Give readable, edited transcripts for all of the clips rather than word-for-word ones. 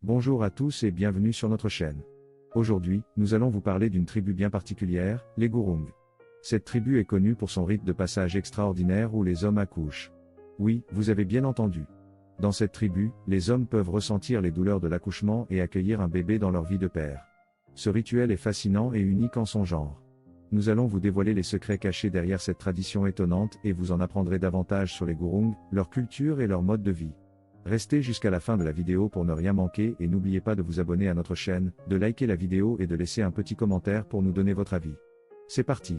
Bonjour à tous et bienvenue sur notre chaîne. Aujourd'hui, nous allons vous parler d'une tribu bien particulière, les Gurung. Cette tribu est connue pour son rite de passage extraordinaire où les hommes accouchent. Oui, vous avez bien entendu. Dans cette tribu, les hommes peuvent ressentir les douleurs de l'accouchement et accueillir un bébé dans leur vie de père. Ce rituel est fascinant et unique en son genre. Nous allons vous dévoiler les secrets cachés derrière cette tradition étonnante et vous en apprendrez davantage sur les Gurung, leur culture et leur mode de vie. Restez jusqu'à la fin de la vidéo pour ne rien manquer et n'oubliez pas de vous abonner à notre chaîne, de liker la vidéo et de laisser un petit commentaire pour nous donner votre avis. C'est parti.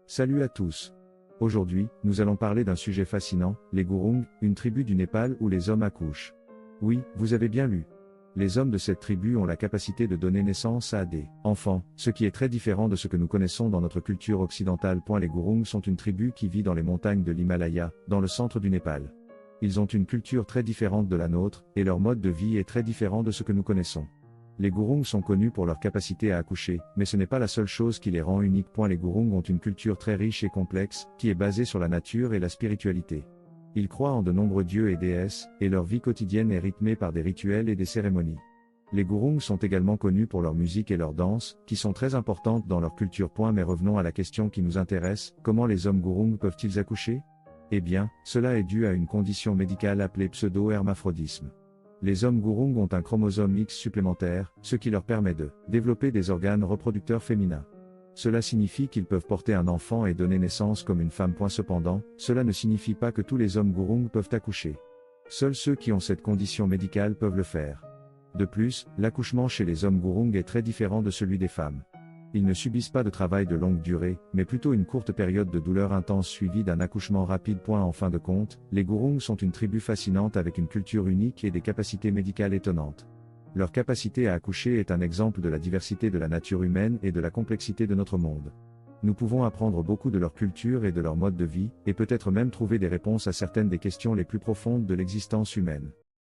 Salut à tous. Aujourd'hui, nous allons parler d'un sujet fascinant, les Gurung, une tribu du Népal où les hommes accouchent. Oui, vous avez bien lu. Les hommes de cette tribu ont la capacité de donner naissance à des enfants, ce qui est très différent de ce que nous connaissons dans notre culture occidentale. Les Gurung sont une tribu qui vit dans les montagnes de l'Himalaya, dans le centre du Népal. Ils ont une culture très différente de la nôtre, et leur mode de vie est très différent de ce que nous connaissons. Les Gurung sont connus pour leur capacité à accoucher, mais ce n'est pas la seule chose qui les rend uniques. Les Gurung ont une culture très riche et complexe, qui est basée sur la nature et la spiritualité. Ils croient en de nombreux dieux et déesses, et leur vie quotidienne est rythmée par des rituels et des cérémonies. Les Gurung sont également connus pour leur musique et leur danse, qui sont très importantes dans leur culture. Mais revenons à la question qui nous intéresse, comment les hommes Gurung peuvent-ils accoucher ? Eh bien, cela est dû à une condition médicale appelée pseudo-hermaphrodisme. Les hommes Gurung ont un chromosome X supplémentaire, ce qui leur permet de développer des organes reproducteurs féminins. Cela signifie qu'ils peuvent porter un enfant et donner naissance comme une femme. Cependant, cela ne signifie pas que tous les hommes Gurung peuvent accoucher. Seuls ceux qui ont cette condition médicale peuvent le faire. De plus, l'accouchement chez les hommes Gurung est très différent de celui des femmes. Ils ne subissent pas de travail de longue durée, mais plutôt une courte période de douleur intense suivie d'un accouchement rapide. En fin de compte, les Gurung sont une tribu fascinante avec une culture unique et des capacités médicales étonnantes. Leur capacité à accoucher est un exemple de la diversité de la nature humaine et de la complexité de notre monde. Nous pouvons apprendre beaucoup de leur culture et de leur mode de vie, et peut-être même trouver des réponses à certaines des questions les plus profondes de l'existence humaine.